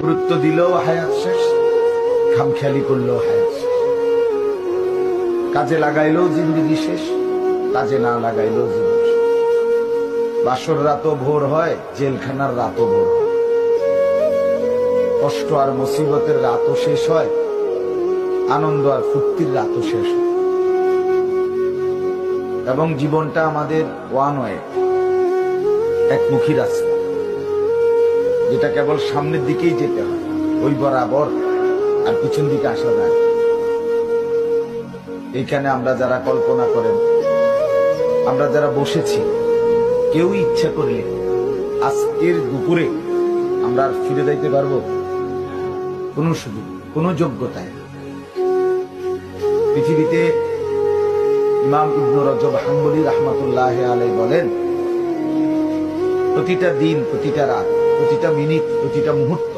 গুরুত্ব দিলেও হায়াত শেষ, খামখেয়ালি করলেও হায়াত শেষ। কাজে লাগাইলেও জিন্দেগি শেষ, কাজে না লাগাইলেও জীবন শেষ। বাসর রাতও ভোর হয়, জেলখানার রাতও ভোর হয়। কষ্ট আর মুসিবতের রাতও শেষ হয়, আনন্দ আর ফুর্তির রাতও শেষ হয়। এবং জীবনটা আমাদের ওয়ান ওয়ে, একমুখী রাস্তা, যেটা কেবল সামনের দিকেই যেতে হয়, ওই বরাবর, আর পিছন দিকে আসা যায়। এইখানে আমরা যারা কল্পনা করেন, আমরা যারা বসেছি, কেউ ইচ্ছা করলে আজকের দুপুরে আমরা আর ফিরে যাইতে পারবো? কোনো সুযোগ, কোনো যোগ্যতায়। পৃথিবীতে ইমাম ইবনে রজব হাম্বলী রাহমাতুল্লাহ আলাইহি বলেন, প্রতিটা দিন, প্রতিটা রাত, প্রতিটা মিনিট, প্রতিটা মুহূর্ত